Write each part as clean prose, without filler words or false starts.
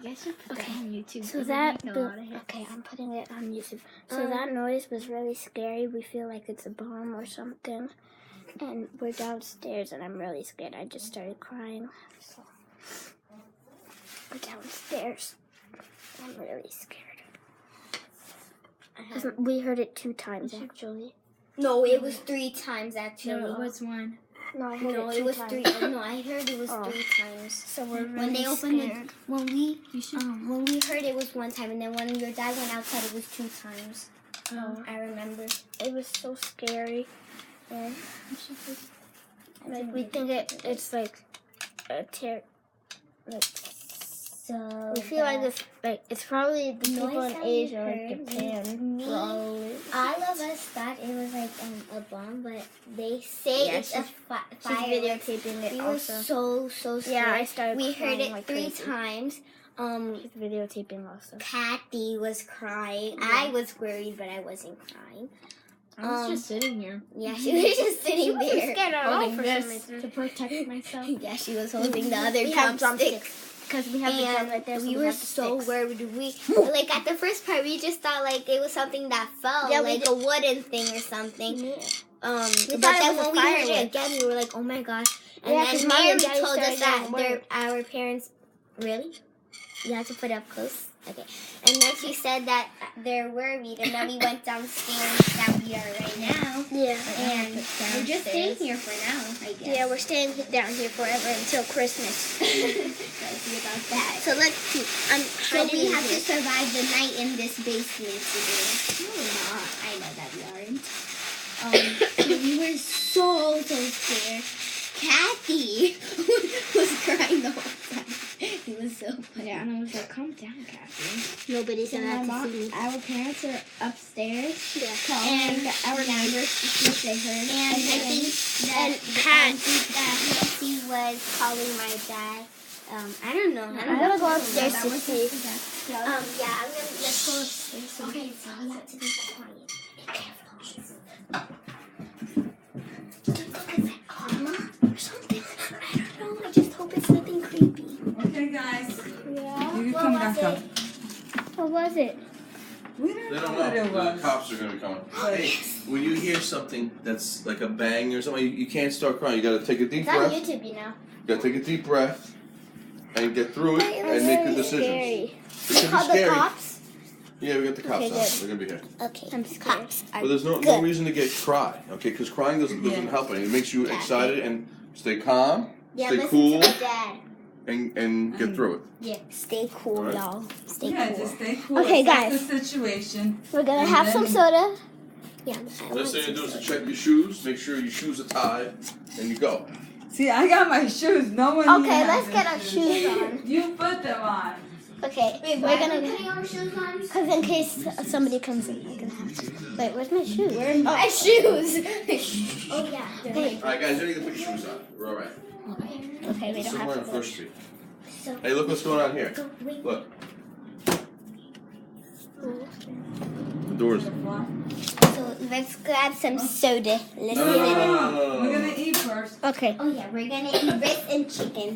guys should put that on YouTube. So that, okay, I'm putting it on YouTube. So that noise was really scary. We feel like it's a bomb or something. And we're downstairs and I'm really scared. I just started crying. So we're downstairs. I'm really scared. We heard it 2 times actually. No, it was 3 times actually. No, it was 1. No, I heard it 2 was times. 3. No, I heard it was 3 times. So we're really When they opened scared. when we heard it was 1 time, and then when your dad went outside, it was 2 times. I remember. It was so scary. And like we think it's like a So we feel like it's probably the people noise in that we Asia, like heard, Japan. Probably. all of us thought it was like a bomb, but they say it's a fire. She's videotaping it We were also. so scared. Yeah, I started We heard crying it like 3 crazy. times. She's videotaping also. Kathy was crying. Yeah. I was worried, but I wasn't crying. I was just sitting here. Yeah, she was just sitting there. Scared at all Holding for some this reason. to protect myself. Yeah, she was holding the other We have drumsticks. Because we have the drum right there, so we we were have the so sticks. worried. We like at the first part, we just thought like it was something that fell, Yeah, we like a wooden thing or something. Yeah. But thought then it was when we heard it fireworks. again, we were like, oh my gosh! And Yeah, 'cause then Mommy and Mary Daddy told us started that getting our parents really. You have to put it up close. Okay. And then she said that they're worried, and then we went downstairs that we are right now. Yeah. And we're just staying here for now, I guess. Yeah, we're staying down here forever until Christmas. Gotta see about that. So let's see. So we have to survive the night in this basement today. No, we're not. I know that we aren't. We were so scared. Kathy was crying the whole time. It was so funny. Yeah, and I was like, calm down, Kathy. Nobody said that to see me. Our parents are upstairs. Yeah. And our neighbors, they heard. And I think that Nancy was calling my dad. I don't know. I'm gonna go upstairs to see. Yeah, I'm gonna let's go upstairs. Okay, so we have to be quiet. Be careful. Is that karma or something? I don't know. I just hope it's nothing creepy. Okay, guys. Yeah. You can come back up. What was it? We They don't know don't what it know. The was. cops are gonna be coming. But Hey, when you hear something that's like a bang or something, you can't start crying. You gotta take a deep It's on breath. YouTube, you know. You gotta take a deep breath and get through it and make the decisions. Scary. It can be Call the scary. cops. Yeah, we got the cops Okay, on. good. They're gonna be here. Okay. I'm scared. Cops are But there's no good. reason to get cry, okay? Because crying doesn't help anything. It makes you excited and stay calm, Yeah, stay listen cool, to my dad. and get through it. Yeah, stay cool, Alright. y'all. Stay yeah, cool. just stay cool. Okay, Assess guys. the situation. We're gonna And have some then- soda. Yeah, First thing you do is to check your shoes, make sure your shoes are tied, and you go. See, I got my shoes. No one Okay, here let's has get their our shoes on. You put them on. Okay, Wait, we're gonna. putting our shoes on? Because in case somebody comes in, I'm gonna have to. Wait, where's my shoes? My shoes. Oh yeah. Wait. Alright, guys, you need to put your shoes on. We're alright. Okay, we don't Somewhere have on to. First Street. So Hey, look what's going on here. go wait. Look. The doors. So let's grab some soda. Let's No, get no, it. no, no, no, We're no. gonna eat first. Okay. Oh yeah, we're gonna eat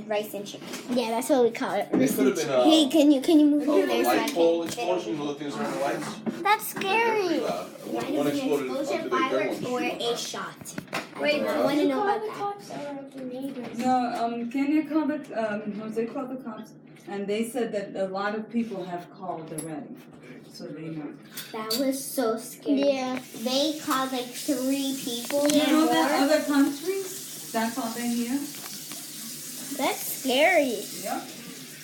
rice and chicken. Yeah, that's what we call it. It could have been Hey, can you move a over there so I light pole can explosion. The little things around the lights. That's Very scary. loud. Might One have been exploded an onto explosion, the big fireworks, one. or a shot. Wait, I want to know about that. No, Kenya called the, Jose called the cops, and they said that a lot of people have called already. So they know. That was so scary. Yeah. They called like 3 people. You know more. that other countries, that's all they hear? That's scary. Yep.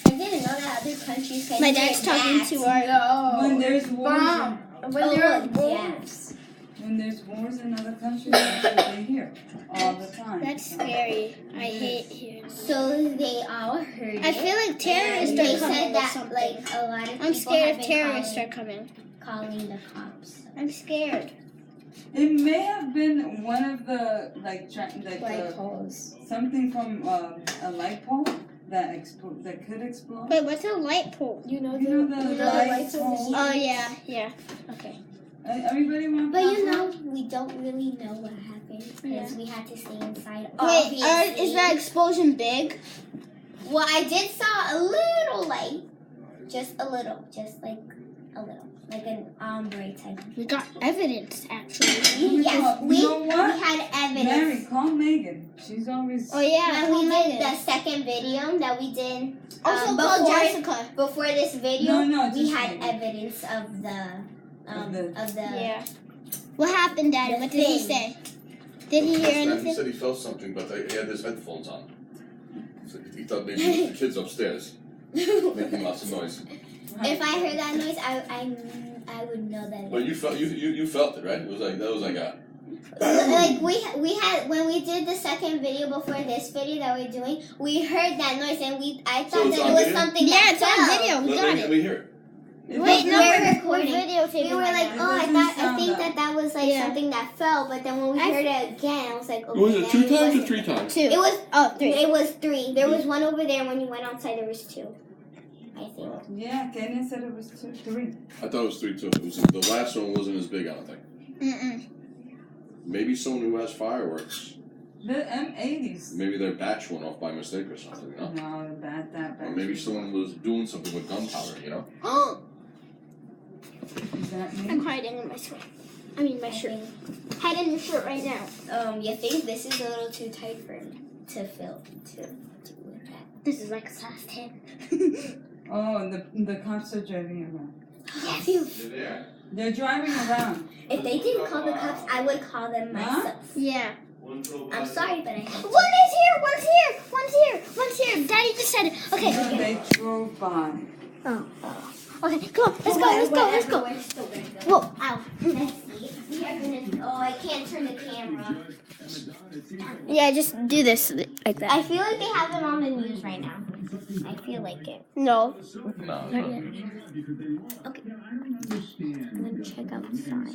I didn't know that other countries can My hear dad's talking that. to our. When there's wars, Yes. when there's wars in other countries, that's what they hear all the time. That's scary. I hate hearing. So they all heard I it. feel like terrorists And are they coming said or that something. like a lot of people I'm scared have if been terrorists are coming. calling the cops. I'm scared. It may have been one of the poles. something from a light pole that could explode. Wait, what's a light pole? You know the light pole. Oh yeah. Okay. Everybody want But you popcorn? know, we don't really know what happened because we had to stay inside. Wait, obviously. is that explosion big? Well, I did saw a little light. Just a little. Just like a little. Like an ombre type. We got evidence, actually. Yes, You we know what? had evidence. Mary, call Megan. She's always. Oh yeah, When we did the second video that we did Also called Jessica. before this video, No, we just had Megan. evidence of the Yeah. What happened, Daddy? What did he say? Did he hear He anything? said he felt something, but he had his headphones on. So he thought maybe it was the kids upstairs making lots of noise. If I heard that noise, I would know that. But you felt you felt it, right? It was like a. Like we had when we did the second video before this video that we're doing, we heard that noise and I So thought it's that on it was video? something Yeah, that it's on fell. video. We got Let it. me hear it. Wait, no, We're we're recording. videotaping. We were right like, now. oh, It I doesn't think sound that was like Yeah. something that fell, but then when we heard it again, I was like, okay. Was it then 2 times or wasn't. 3 times? Two. It was Oh, three. It was 3. There was one over there. When you went outside, there was 2. I think. Yeah, Kenya said it was 3. I thought it was 3 too. It was the last one wasn't as big. I don't think. Mm-mm. Maybe someone who has fireworks. The M80s. Maybe their batch went off by mistake or something. You know? No, that. Or maybe someone was doing something with gunpowder. You know. Is that I'm me? hiding in my shirt. I mean, my shirt. Hide in your shirt right now. You think this is a little too tight for me to fill to look at? This is like a size 10. Oh, and the cops are driving around. Yes. They're driving around. If they didn't call the cops, I would call them Huh? myself. Yeah. I'm sorry, but I have to. One is here. One's here. One's here. One's here. Daddy just said it. Okay. No, they drove by. Oh. Okay. Come on. Let's go. Let's go. Let's go. We're still gonna go. Whoa. Ow. Let's see. We are gonna. Oh, I can't turn the camera. Yeah, just do this like that. I feel like they have it on the news right now. I feel like it. No. No. Not yet. Okay. I'm gonna check outside.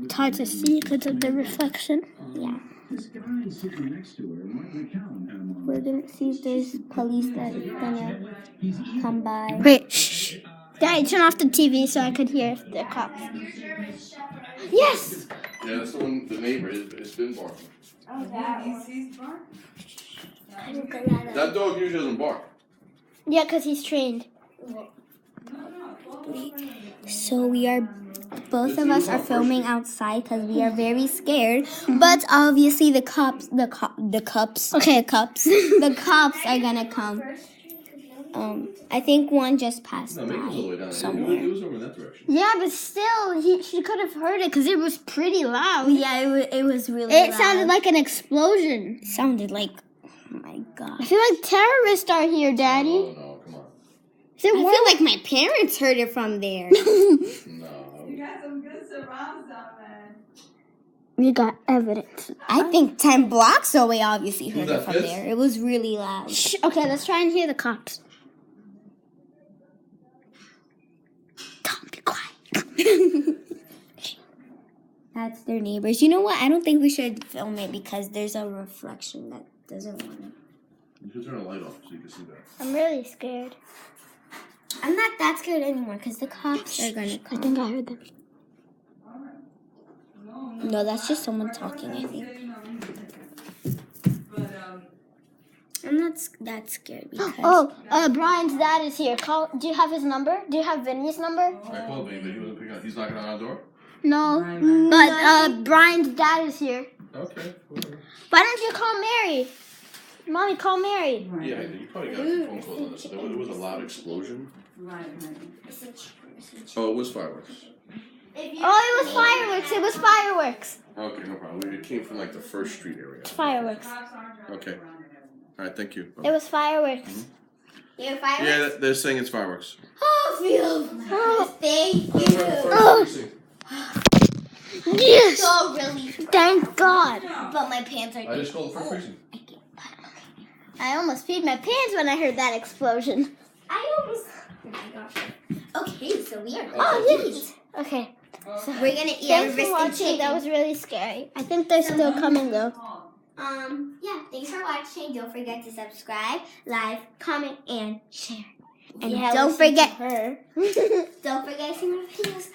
It's hard to see because of the reflection. Yeah. This guy sitting next to her might recount at a moment. We're gonna see if there's police that are gonna come by. Wait. Shh. Daddy, turn off the TV so I could hear the cops. Yes. Yeah, that's the one. The neighbor has been barking. He's bark? That dog usually doesn't bark. Yeah, because he's trained. So we are, both of us are filming outside because we are very scared. But obviously the cops are gonna come. I think one just passed No, maybe it was all the way by down. somewhere. It was over in that direction. Yeah, but still, she could have heard it because it was pretty loud. Yeah, it was really It loud. sounded like an explosion. It sounded like, oh my god. I feel like terrorists are here, Daddy. Oh no, come on. Is it I warm? feel like my parents heard it from there. No. You got some good surround sound, man. We got evidence. I think 10 blocks away obviously heard that it from Fitz? there. It was really loud. Shh. Okay, let's try and hear the cops. Don't be quiet. That's their neighbors. You know what? I don't think we should film it because there's a reflection that doesn't want it. You should turn the light off so you can see that. I'm really scared. I'm not that scared anymore because the cops are gonna I come. think I heard them. No, that's just someone talking, I think. But, I'm not that scared because... Oh, Brian's dad is here. Do you have his number? Do you have Vinny's number? I called him, but he wasn't picking up. He's knocking on our door? No. Right. But Brian's dad is here. Okay. Whatever. Why don't you call Mary? Mommy, call Mary. right. Yeah, you probably got some phone calls on this. There was a loud explosion. Right. Oh, it was fireworks. Oh, it was fireworks. It was fireworks. Okay, no problem. It came from like the First Street area. Fireworks. Okay. All right, thank you. It was fireworks. You're fireworks? Yeah, they're saying it's fireworks. Oh, Phil. Thank you. Oh. Yes. So really. Thank God. But my pants are... I just called the first precinct. I almost peed my pants when I heard that explosion. I almost... Oh my gosh. Okay, so we are... Oh, yes. Okay. So we're gonna eat Thanks our for watching. That was really scary. I think they're still coming though. Yeah, thanks for watching. Don't forget to subscribe, like, comment, and share. And Yeah, don't listen to forget her. don't forget to see my videos